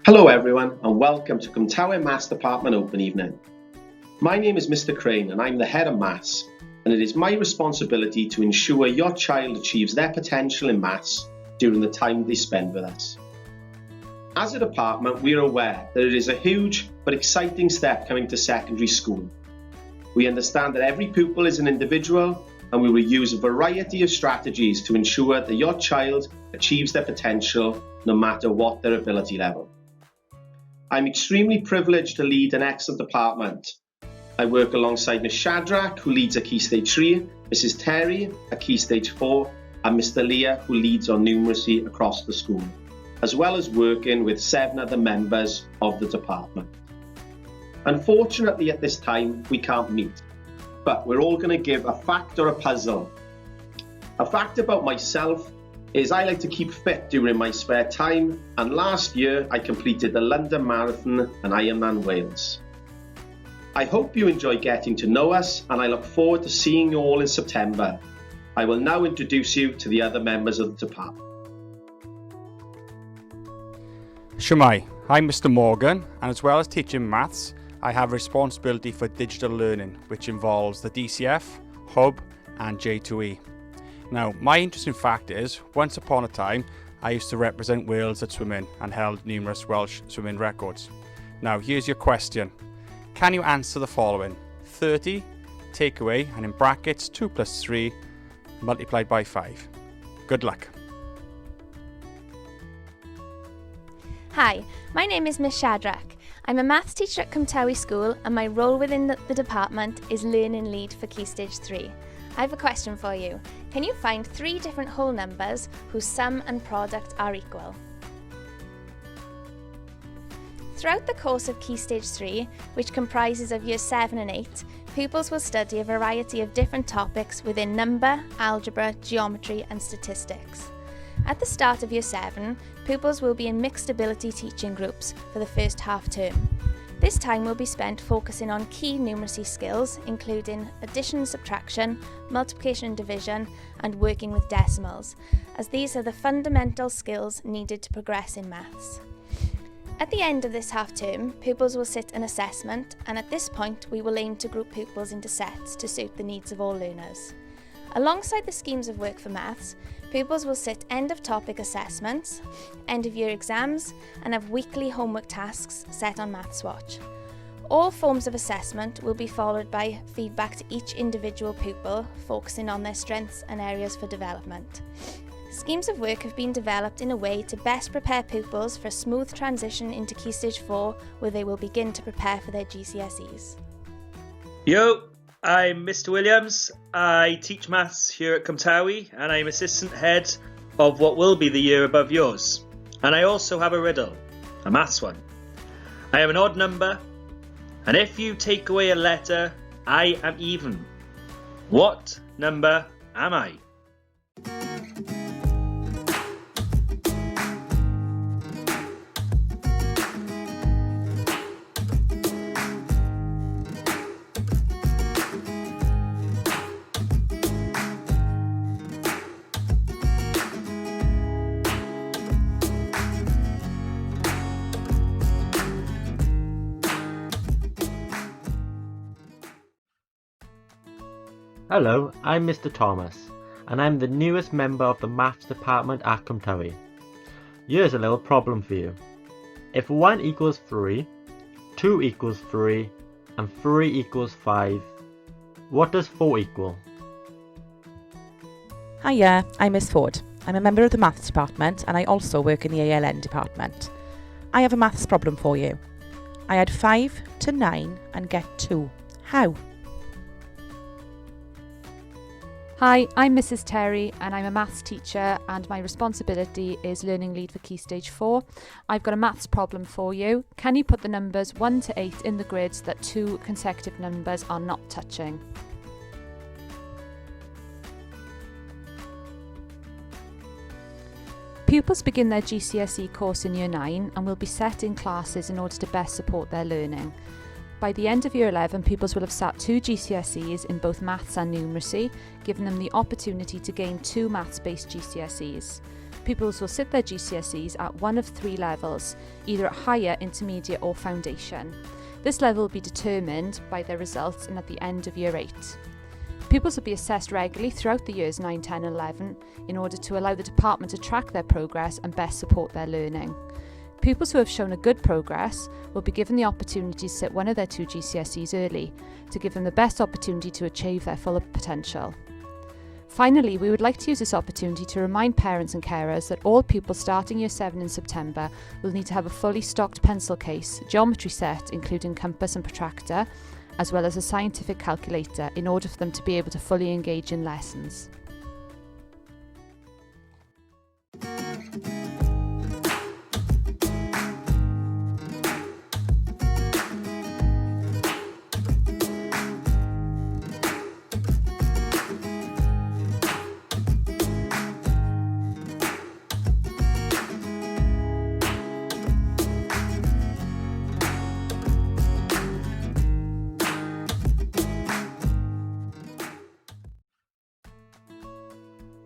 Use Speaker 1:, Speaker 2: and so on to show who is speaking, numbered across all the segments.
Speaker 1: Hello everyone and welcome to Cwmtawe Maths Department Open Evening. My name is Mr. Crane and I'm the head of maths, and it is my responsibility to ensure your child achieves their potential in maths during the time they spend with us. As a department, we are aware that it is a huge but exciting step coming to secondary school. We understand that every pupil is an individual, and we will use a variety of strategies to ensure that your child achieves their potential no matter what their ability level. I'm extremely privileged to lead an excellent department. I work alongside Ms. Shadrach, who leads at Key Stage 3, Mrs. Terry at Key Stage 4, and Mr. Leah, who leads on numeracy across the school, as well as working with 7 other members of the department. Unfortunately, at this time, we can't meet, but we're all going to give a fact or a puzzle. A fact about myself is I like to keep fit during my spare time, and last year I completed the London Marathon and Ironman Wales. I hope you enjoy getting to know us, and I look forward to seeing you all in September. I will now introduce you to the other members of the department.
Speaker 2: Cwmtawe, I'm Mr. Morgan, and as well as teaching maths, I have responsibility for digital learning, which involves the DCF, Hub and J2E. Now, my interesting fact is, once upon a time, I used to represent Wales at swimming and held numerous Welsh swimming records. Now, here's your question. Can you answer the following? 30, take away, and in brackets, 2 plus 3, multiplied by 5. Good luck.
Speaker 3: Hi, my name is Ms. Shadrach. I'm a maths teacher at Cwmtawe School, and my role within the department is Learning Lead for Key Stage 3. I have a question for you. Can you find 3 different whole numbers whose sum and product are equal? Throughout the course of Key Stage 3, which comprises of Years 7 and 8, pupils will study a variety of different topics within number, algebra, geometry and statistics. At the start of Year 7, pupils will be in mixed ability teaching groups for the first half term. This time will be spent focusing on key numeracy skills, including addition, subtraction, multiplication and division, and working with decimals, as these are the fundamental skills needed to progress in maths. At the end of this half term, pupils will sit an assessment, and at this point we will aim to group pupils into sets to suit the needs of all learners. Alongside the schemes of work for maths, pupils will sit end-of-topic assessments, end-of-year exams, and have weekly homework tasks set on MathsWatch. All forms of assessment will be followed by feedback to each individual pupil, focusing on their strengths and areas for development. Schemes of work have been developed in a way to best prepare pupils for a smooth transition into Key Stage 4, where they will begin to prepare for their GCSEs.
Speaker 4: Yo! I'm Mr. Williams. I teach maths here at Cwmtawe, and I'm assistant head of what will be the year above yours. And I also have a riddle, a maths one. I am an odd number, and if you take away a letter, I am even. What number am I?
Speaker 5: Hello, I'm Mr. Thomas, and I'm the newest member of the Maths department at Cwmtawe. Here's a little problem for you. If 1 equals 3, 2 equals 3, and 3 equals 5, what does 4 equal?
Speaker 6: Hiya, I'm Miss Ford. I'm a member of the Maths department, and I also work in the ALN department. I have a maths problem for you. I add 5 to 9 and get 2. How?
Speaker 7: Hi, I'm Mrs. Terry and I'm a maths teacher, and my responsibility is Learning Lead for Key Stage 4. I've got a maths problem for you. Can you put the numbers 1 to 8 in the grids that 2 consecutive numbers are not touching? Pupils begin their GCSE course in Year 9 and will be set in classes in order to best support their learning. By the end of Year 11, pupils will have sat 2 GCSEs in both maths and numeracy, giving them the opportunity to gain 2 maths-based GCSEs. Pupils will sit their GCSEs at one of 3 levels, either at higher, intermediate or foundation. This level will be determined by their results and at the end of Year 8. Pupils will be assessed regularly throughout the years 9, 10 and 11 in order to allow the department to track their progress and best support their learning. Pupils who have shown a good progress will be given the opportunity to sit one of their 2 GCSEs early to give them the best opportunity to achieve their full potential. Finally, we would like to use this opportunity to remind parents and carers that all pupils starting Year 7 in September will need to have a fully stocked pencil case, geometry set including compass and protractor, as well as a scientific calculator in order for them to be able to fully engage in lessons.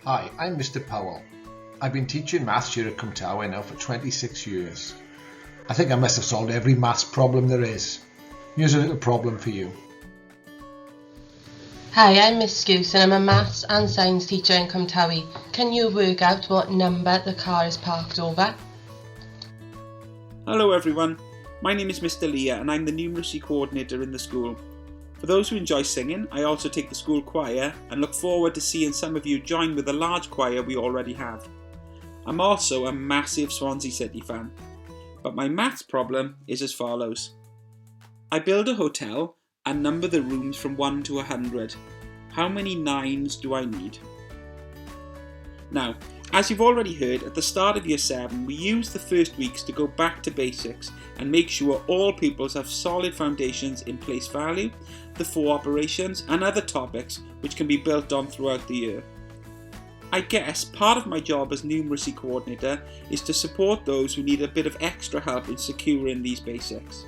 Speaker 8: Hi, I'm Mr. Powell. I've been teaching maths here at Cwmtawe now for 26 years. I think I must have solved every maths problem there is. Here's a little problem for you.
Speaker 9: Hi, I'm Miss Scouse and I'm a maths and science teacher in Cwmtawe. Can you work out what number the car is parked over?
Speaker 10: Hello everyone, my name is Mr. Leah and I'm the numeracy coordinator in the school. For those who enjoy singing, I also take the school choir and look forward to seeing some of you join with the large choir we already have. I'm also a massive Swansea City fan, but my maths problem is as follows. I build a hotel and number the rooms from 1 to 100. How many 9s do I need? Now, as you've already heard, at the start of Year 7 we use the first weeks to go back to basics and make sure all pupils have solid foundations in place value, the 4 operations and other topics which can be built on throughout the year. I guess part of my job as numeracy coordinator is to support those who need a bit of extra help in securing these basics.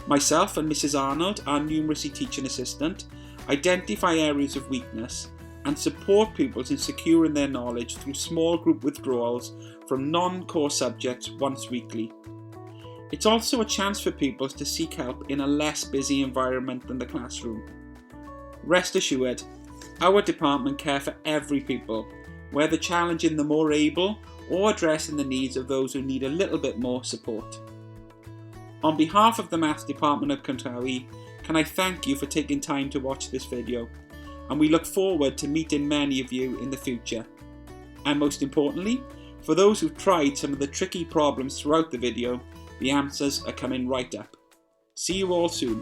Speaker 10: Myself and Mrs. Arnold, our numeracy teaching assistant, identify areas of weakness and support pupils in securing their knowledge through small group withdrawals from non-core subjects once weekly. It's also a chance for pupils to seek help in a less busy environment than the classroom. Rest assured, our department care for every pupil, whether challenging the more able or addressing the needs of those who need a little bit more support. On behalf of the Maths Department of Cwmtawe, can I thank you for taking time to watch this video, and we look forward to meeting many of you in the future. And most importantly, for those who've tried some of the tricky problems throughout the video, the answers are coming right up. See you all soon.